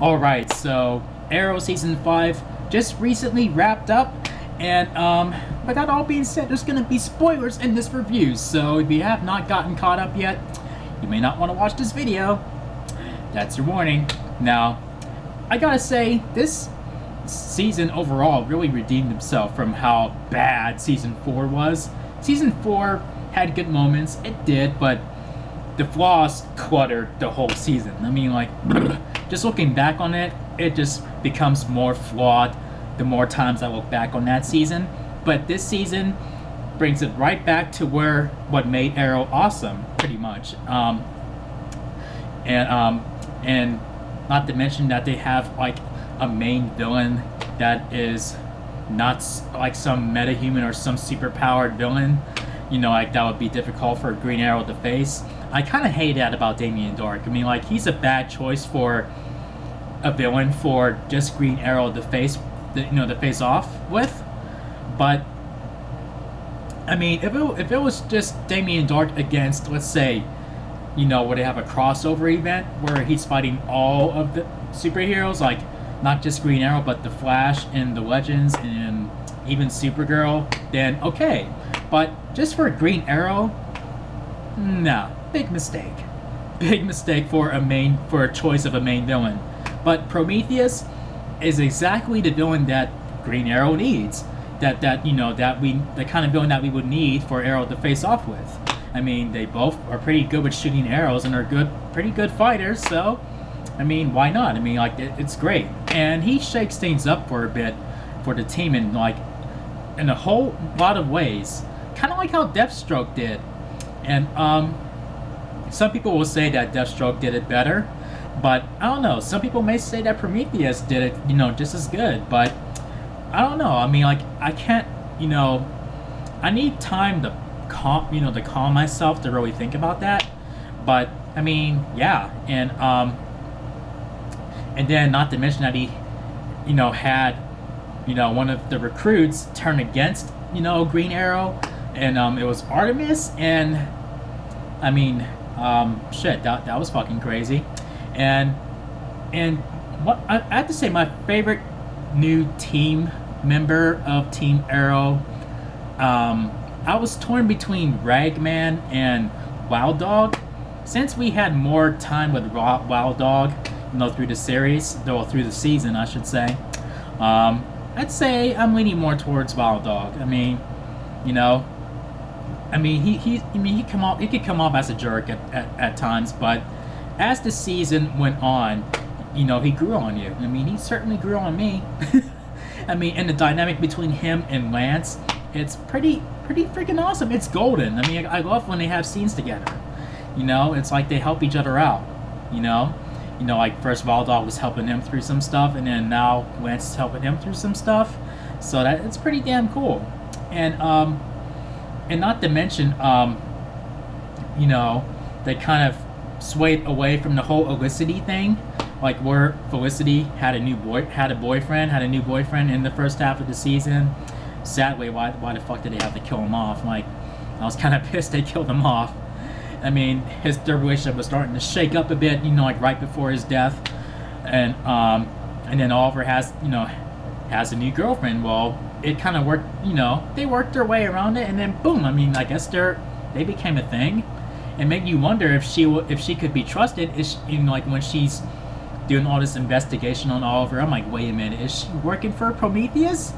Alright, so Arrow Season 5 just recently wrapped up, and with that all being said, there's gonna be spoilers in this review, so if you have not gotten caught up yet, you may not want to watch this video. That's your warning. Now, I gotta say, this season overall really redeemed himself from how bad Season 4 was. Season 4 had good moments, it did, but the flaws cluttered the whole season. I mean, like, just looking back on it, it just becomes more flawed the more times I look back on that season. But this season brings it right back to what made Arrow awesome, pretty much. And not to mention that they have like a main villain that is not like some metahuman or some super-powered villain. You know, like that would be difficult for Green Arrow to face. I kind of hate that about Damien Dark. I mean, like, he's a bad choice for a villain for just Green Arrow to face, to face off with. But I mean, if it was just Damien Dark against, let's say, where they have a crossover event where he's fighting all of the superheroes, like not just Green Arrow, but the Flash and the Legends and even Supergirl, then okay. But just for Green Arrow, nah, big mistake. Big mistake for a choice of a main villain. But Prometheus is exactly the villain that Green Arrow needs. The kind of villain that we would need for Arrow to face off with. I mean, they both are pretty good with shooting arrows and are pretty good fighters, so I mean, why not? I mean, like, it's great. And he shakes things up for a bit for the team in a whole lot of ways. Kind of like how Deathstroke did. And some people will say that Deathstroke did it better, but I don't know. Some people may say that Prometheus did it, just as good, but I don't know. I mean, like, I can't, I need time to calm myself to really think about that. But I mean, yeah, and then not to mention that he, had, one of the recruits turn against, Green Arrow, and it was Artemis, and I mean, shit, that was fucking crazy. And what I have to say, my favorite new team member of Team Arrow, I was torn between Ragman and Wild Dog. Since we had more time with Wild Dog, through the series, through the season, I should say, I'd say I'm leaning more towards Wild Dog. I mean, he could come off as a jerk at times, but as the season went on, he grew on you. I mean, he certainly grew on me. I mean, and the dynamic between him and Lance, it's pretty freaking awesome. It's golden. I mean, I love when they have scenes together. It's like they help each other out. Like first Wild Dog was helping him through some stuff, and then now Lance is helping him through some stuff. So that it's pretty damn cool. And not to mention, they kind of swayed away from the whole Felicity thing, like where Felicity had a new boyfriend in the first half of the season. Sadly, why the fuck did they have to kill him off? Like, I was kind of pissed they killed him off. I mean, their relationship was starting to shake up a bit, like right before his death, and then Oliver has a new girlfriend. Well, it kind of worked, they worked their way around it, and then boom. I mean, I guess they became a thing, and made you wonder if she could be trusted. Is like when she's doing all this investigation on Oliver, I'm like, wait a minute, is she working for Prometheus?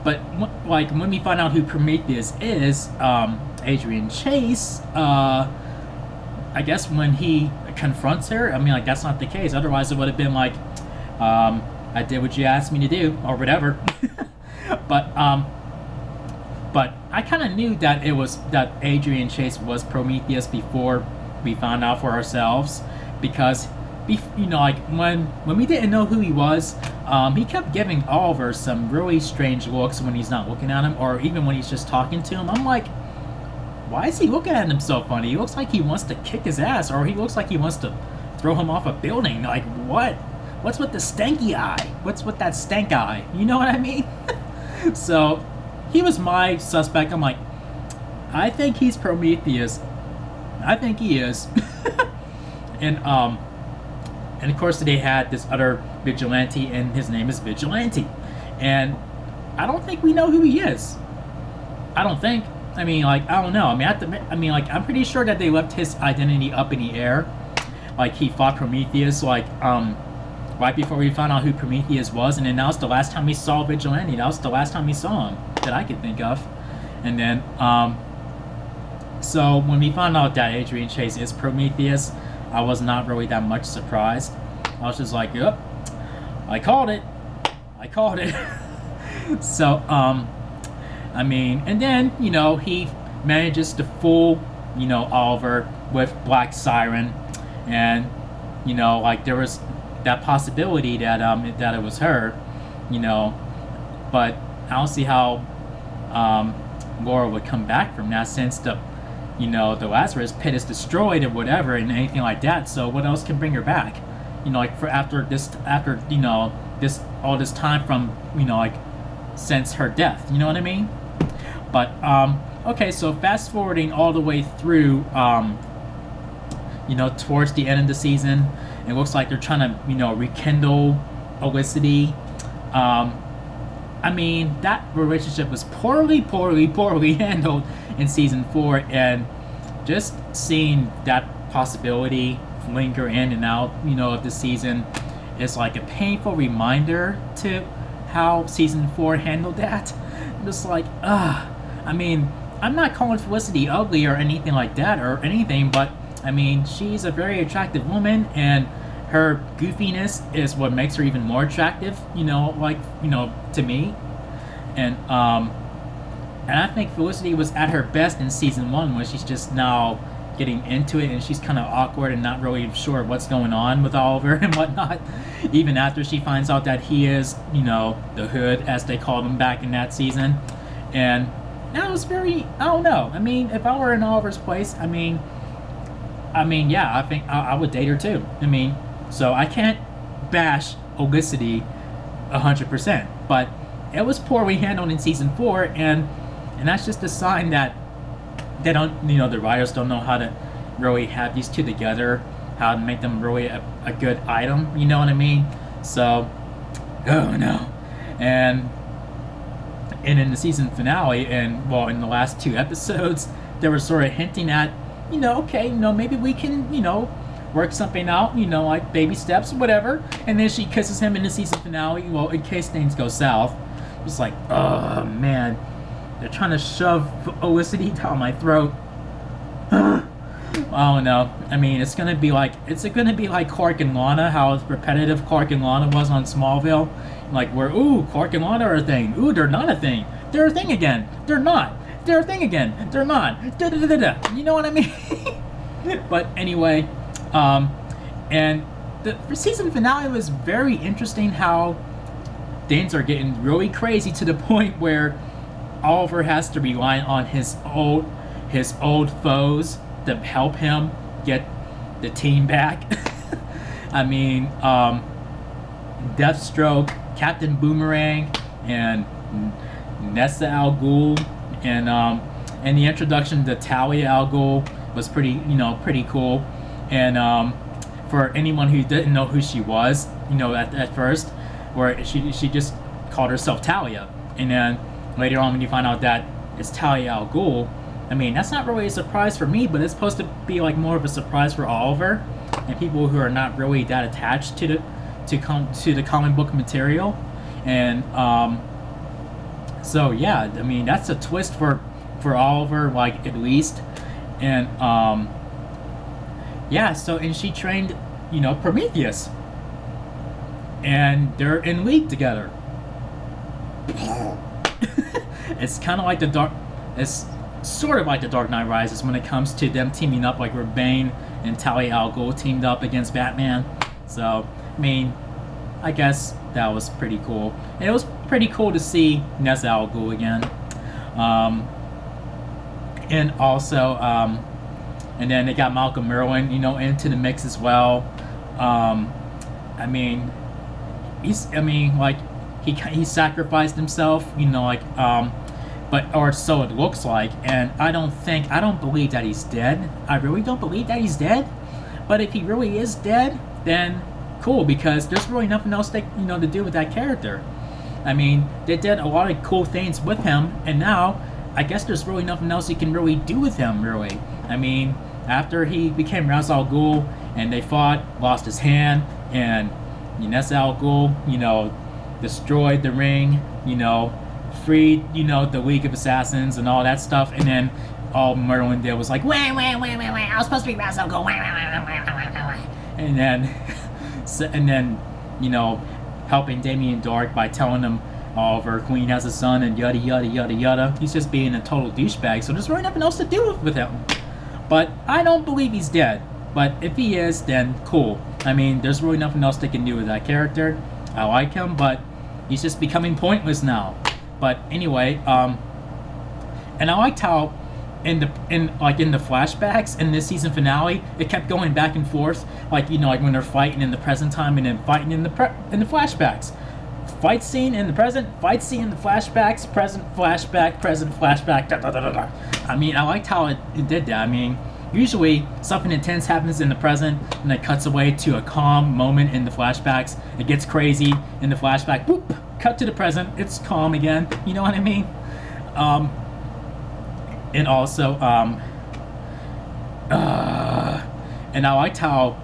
But like when we find out who Prometheus is, Adrian Chase, I guess when he confronts her, I mean, like, that's not the case. Otherwise, it would have been like, I did what you asked me to do, or whatever. But I kind of knew that Adrian Chase was Prometheus before we found out for ourselves, because like when we didn't know who he was, he kept giving Oliver some really strange looks when he's not looking at him, or even when he's just talking to him. I'm like, why is he looking at him so funny? He looks like he wants to kick his ass, or he looks like he wants to throw him off a building. Like, what? What's with the stanky eye? What's with that stank eye? You know what I mean? So, he was my suspect. I'm like, I think he's Prometheus. I think he is. And And of course, they had this other vigilante, and his name is Vigilante. And I don't think we know who he is. I don't think. I mean, like, I don't know. I mean, like, I'm pretty sure that they left his identity up in the air. Like, he fought Prometheus, like, right before we found out who Prometheus was, and then that was the last time we saw Vigilante. That was the last time we saw him that I could think of. And then, so when we found out that Adrian Chase is Prometheus, I was not really that much surprised. I was just like, yep, I called it. I called it. So, I mean, and then, you know, he manages to fool, you know, Oliver with Black Siren, and, you know, like, there was that possibility that that it was her, you know, but I don't see how Laura would come back from that, since the, you know, the Lazarus pit is destroyed or whatever and anything like that. So what else can bring her back? You know, like, for after you know, all this time from, you know, like, since her death, you know what I mean? But okay, so fast forwarding all the way through, you know, towards the end of the season, it looks like they're trying to, you know, rekindle Olicity. I mean, that relationship was poorly handled in season 4, and just seeing that possibility linger in and out, you know, of the season is like a painful reminder to how season 4 handled that. Just like, I mean, I'm not calling Felicity ugly or anything like that or anything, but I mean, she's a very attractive woman, and her goofiness is what makes her even more attractive, you know, like, you know, to me. And I think Felicity was at her best in season 1, when she's just now getting into it, and she's kind of awkward and not really sure what's going on with Oliver and whatnot, even after she finds out that he is, you know, the Hood, as they called him back in that season. And that was very, I don't know, I mean, if I were in Oliver's place, I mean, yeah, I think I would date her too. I mean, so I can't bash Olicity 100%, but it was poorly handled in season 4, and that's just a sign that they don't, you know, the writers don't know how to really have these two together, how to make them really a good item, you know what I mean? So, oh no. And in the season finale, and well, in the last 2 episodes, they were sort of hinting at, you know, okay, you know, maybe we can, you know, work something out, you know, like baby steps, whatever. And then she kisses him in the season finale, well, in case things go south. It's like, oh man, they're trying to shove Olicity down my throat. I don't know. I mean, it's gonna be like Clark and Lana, how repetitive Clark and Lana was on Smallville. Like, where, ooh, Clark and Lana are a thing. Ooh, they're not a thing. They're a thing again. They're not. They're a thing again. They're not. Da da da da. You know what I mean? But anyway, and the season finale was very interesting. How things are getting really crazy to the point where Oliver has to rely on his old foes to help him get the team back. I mean, Deathstroke, Captain Boomerang, and Nessa Al Ghul, and the introduction to Talia Al Ghul was pretty cool. And for anyone who didn't know who she was, you know, at first, where she just called herself Talia, and then later on when you find out that it's Talia Al Ghul, I mean, that's not really a surprise for me, but it's supposed to be like more of a surprise for Oliver and people who are not really that attached to the comic book material. And so yeah, I mean, that's a twist for Oliver, like, at least. And yeah, so, and she trained, you know, Prometheus, and they're in league together. It's kind of like it's sort of like the Dark Knight Rises when it comes to them teaming up, like where Bane and Talia al Ghul teamed up against Batman. So, I mean, I guess that was pretty cool. And it was pretty cool to see Nessa al Ghul again. And also, and then they got Malcolm Merlyn, you know, into the mix as well. I mean, he sacrificed himself, you know, like, or so it looks like, and I don't believe that he's dead. I really don't believe that he's dead. But if he really is dead, then cool because there's really nothing else they, to do with that character. I mean, they did a lot of cool things with him, and now I guess there's really nothing else you can really do with him, really. I mean, after he became Ra's al Ghul and they fought, lost his hand, and Ra's al Ghul, destroyed the ring, freed, the League of Assassins and all that stuff, and then all Merlin did was like, wait, I was supposed to be Ra's al Ghul, and then, helping Damien Dark by telling him Oliver Queen has a son and yada yada yada yada. He's just being a total douchebag, so there's really nothing else to do with him. But I don't believe he's dead. But if he is, then cool. I mean, there's really nothing else they can do with that character. I like him, but he's just becoming pointless now. But anyway, and I liked how in the flashbacks in this season finale, it kept going back and forth, like when they're fighting in the present time and then fighting in the flashbacks. Fight scene in the present, fight scene in the flashbacks, present flashback, da, da, da, da, da. I mean, I liked how it did that. I mean, usually something intense happens in the present and it cuts away to a calm moment in the flashbacks. It gets crazy in the flashback, whoop, cut to the present, it's calm again. You know what I mean? And also, and I liked how,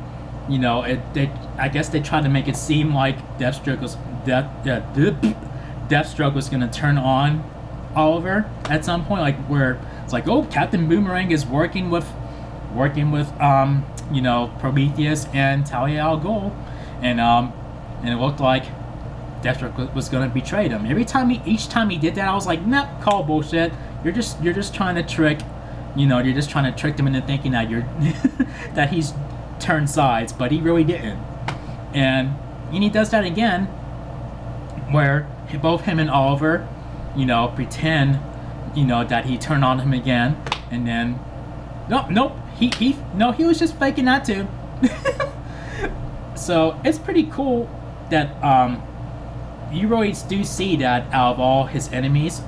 I guess they tried to make it seem like Deathstroke was gonna turn on Oliver at some point, like where it's like, oh, Captain Boomerang is working with Prometheus and Talia al Ghul, and it looked like Deathstroke was gonna betray them. Each time he did that, I was like, nah, call bullshit. You're just trying to trick, you're just trying to trick them into thinking that that he's turned sides, but he really didn't. And he does that again, where both him and Oliver, pretend, that he turned on him again, and then, nope, he was just faking that too. So it's pretty cool that you really do see that out of all his enemies,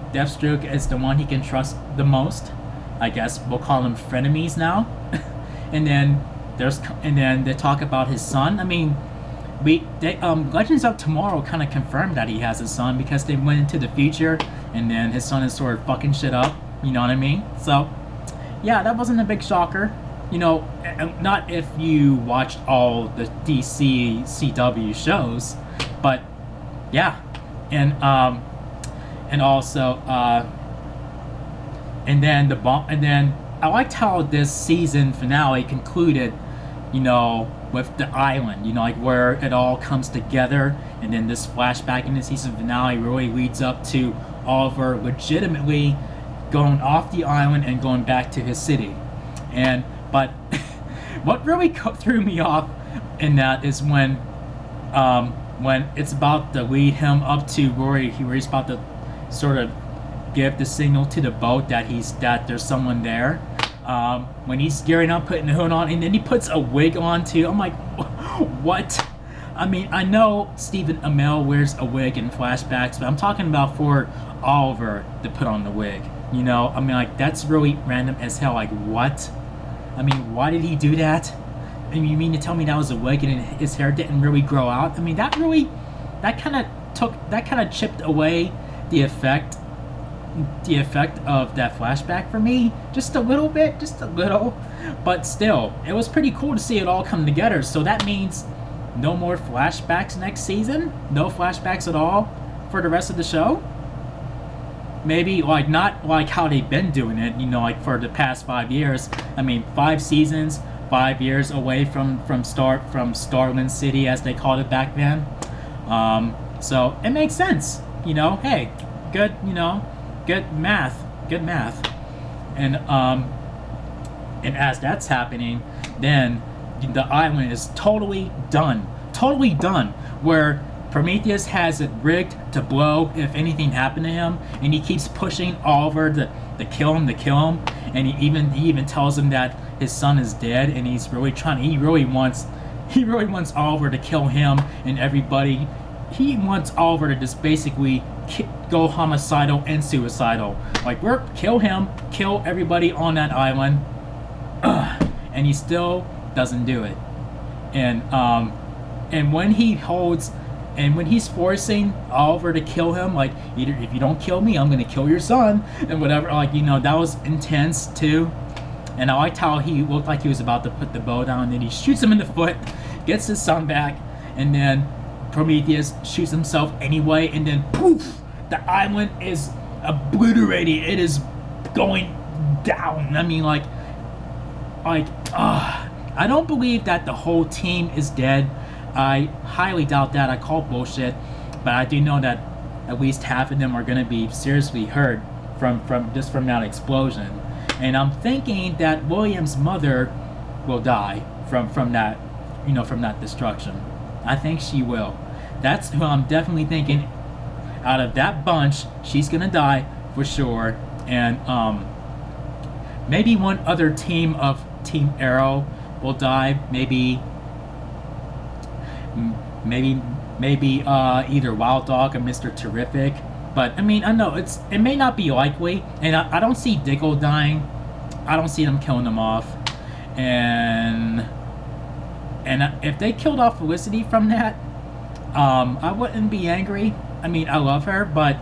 Deathstroke is the one he can trust the most. I guess we'll call them frenemies now. And then they talk about his son. I mean, Legends of Tomorrow kind of confirmed that he has a son because they went into the future, and then his son is sort of fucking shit up. You know what I mean? So, yeah, that wasn't a big shocker. Not if you watched all the DC CW shows, but yeah, and also and then I liked how this season finale concluded, with the island, like where it all comes together, and then this flashback in the season finale really leads up to Oliver legitimately going off the island and going back to his city. But what really threw me off in that is when it's about to lead him up to where he's about to sort of give the signal to the boat that there's someone there. When he's gearing up, putting the hood on, and then he puts a wig on too. I'm like, what? I mean, I know Stephen Amell wears a wig in flashbacks, but I'm talking about for Oliver to put on the wig. I mean, like, that's really random as hell. Like, what? I mean, why did he do that? I mean, you mean to tell me that was a wig and his hair didn't really grow out? I mean, that kind of chipped away the effect of that flashback for me, just a little bit, but still, it was pretty cool to see it all come together. So that means no more flashbacks next season, no flashbacks at all for the rest of the show. Maybe like not like how they've been doing it, like for the past 5 years. I mean, 5 seasons, 5 years away from Starland City, as they called it back then. So it makes sense, hey, good, good math, and as that's happening, then the island is totally done, where Prometheus has it rigged to blow if anything happened to him, and he keeps pushing Oliver to kill him, and he even tells him that his son is dead, and he really wants Oliver to kill him and everybody. He wants Oliver to just basically go homicidal and suicidal. Like, kill him, kill everybody on that island, and he still doesn't do it. and and when he holds, and when he's forcing Oliver to kill him, like, either if you don't kill me, I'm gonna kill your son, and whatever, like, you know, that was intense too. And I liked how he looked like he was about to put the bow down, and then he shoots him in the foot, gets his son back, and then Prometheus shoots himself anyway, and then poof, the island is obliterated. It is going down. I mean, I don't believe that the whole team is dead. I highly doubt that. I call bullshit, but I do know that at least half of them are going to be seriously hurt from that explosion. And I'm thinking that William's mother will die from that, you know, from that destruction. I think she will. That's who I'm definitely thinking. Out of that bunch, she's gonna die for sure. And maybe one other team of Team Arrow will die. Maybe either Wild Dog or Mr. Terrific. But I mean, I know it may not be likely, and I don't see Diggle dying. I don't see them killing him off. And if they killed off Felicity from that, I wouldn't be angry. I mean, I love her, but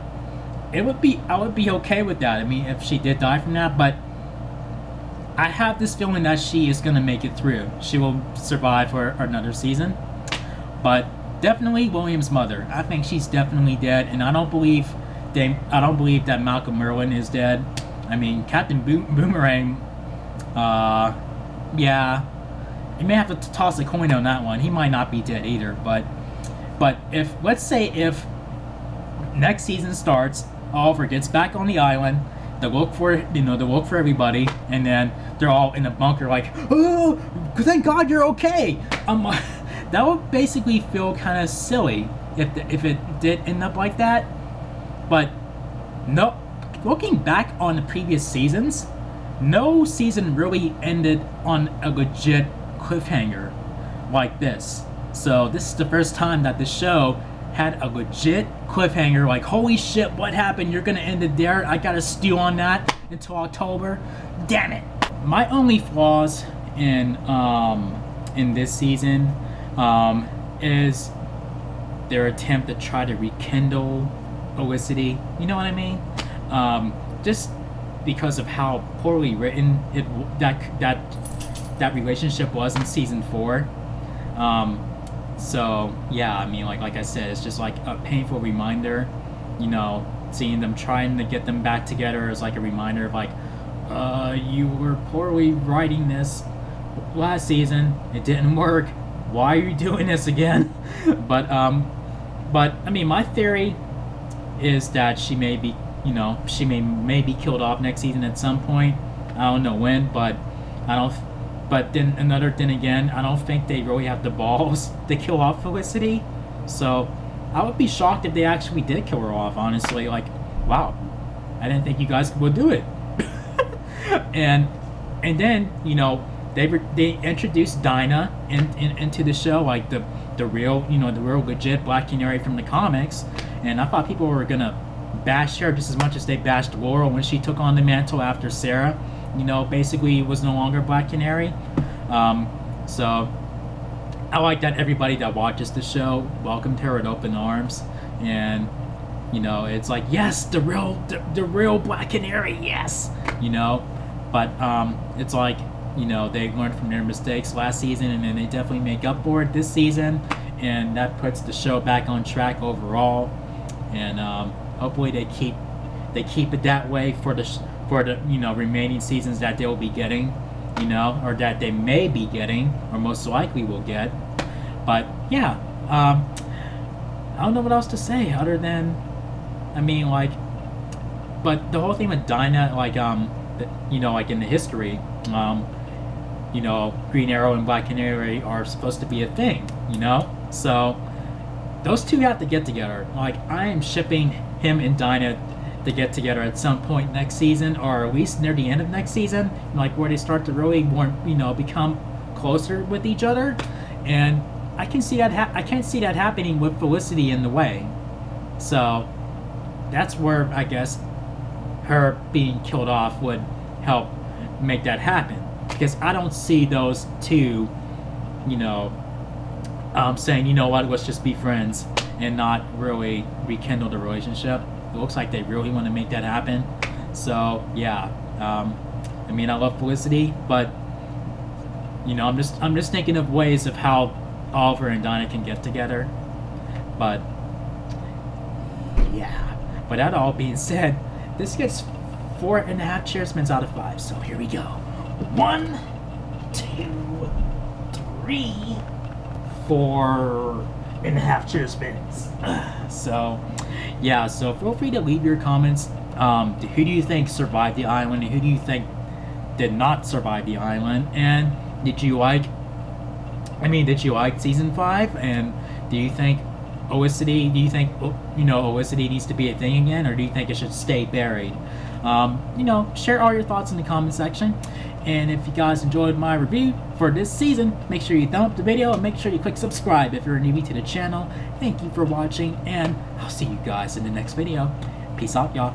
I would be okay with that. I mean, if she did die from that, but I have this feeling that she is gonna make it through. She will survive for another season. But definitely William's mother. I think she's definitely dead, and I don't believe that Malcolm Merlin is dead. I mean, Captain Boomerang, yeah, you may have to toss a coin on that one. He might not be dead either, but if, let's say if next season starts, Oliver gets back on the island, they look for everybody, and then they're all in a bunker like, oh, thank God you're okay. That would basically feel kind of silly if it did end up like that. But no, looking back on the previous seasons, no season really ended on a legit cliffhanger like this. So this is the first time that the show had a legit cliffhanger, like, holy shit, what happened? You're gonna end it there? I gotta stew on that until October? Damn it. My only flaws in this season is their attempt to try to rekindle Felicity. You know what I mean? Just because of how poorly written that relationship was in season 4. So yeah, I mean, like I said, it's just like a painful reminder. You know, seeing them trying to get them back together is like a reminder of like, you were poorly writing this last season. It didn't work. Why are you doing this again? But I mean, my theory is that she may be, you know, she may be killed off next season at some point. I don't know when, but I don't. But then again, I don't think they really have the balls to kill off Felicity. So I would be shocked if they actually did kill her off. Honestly, like, wow, I didn't think you guys would do it. and then, you know, they introduced Dinah into the show, like the real, you know, the real legit Black Canary from the comics. And I thought people were gonna bash her just as much as they bashed Laurel when she took on the mantle after Sarah, you know, basically was no longer Black Canary. So I like that everybody that watches the show welcomed her with open arms, and you know, it's like, yes, the real Black Canary, yes, you know. But it's like, you know, they learned from their mistakes last season, and then they definitely make up for it this season, and that puts the show back on track overall. And hopefully they keep it that way for the you know, remaining seasons that they will be getting, you know, or that they may be getting, or most likely will get. But yeah, I don't know what else to say other than, I mean, like, but the whole thing with Dinah, like, you know, like in the history, you know, Green Arrow and Black Canary are supposed to be a thing, you know, so those two have to get together. Like, I am shipping him and Dinah to get together at some point next season, or at least near the end of next season, like where they start to really more, you know, become closer with each other. And I can see that I can't see that happening with Felicity in the way. So that's where I guess her being killed off would help make that happen, because I don't see those two, you know, saying, you know what, let's just be friends and not really rekindle the relationship. It looks like they really want to make that happen. So yeah, I mean, I love Felicity, but you know, I'm just thinking of ways of how Oliver and Dinah can get together. But yeah, but that all being said, this gets 4.5 chair spins out of 5. So here we go. 1, 2, 3, 4.5 chair spins. So yeah, so feel free to leave your comments. Who do you think survived the island, and who do you think did not survive the island? And did you like season 5? And do you think Olicity, Olicity needs to be a thing again, or do you think it should stay buried? Share all your thoughts in the comment section. And if you guys enjoyed my review for this season, make sure you thumb up the video and make sure you click subscribe if you're a newbie to the channel. Thank you for watching, and I'll see you guys in the next video. Peace out, y'all.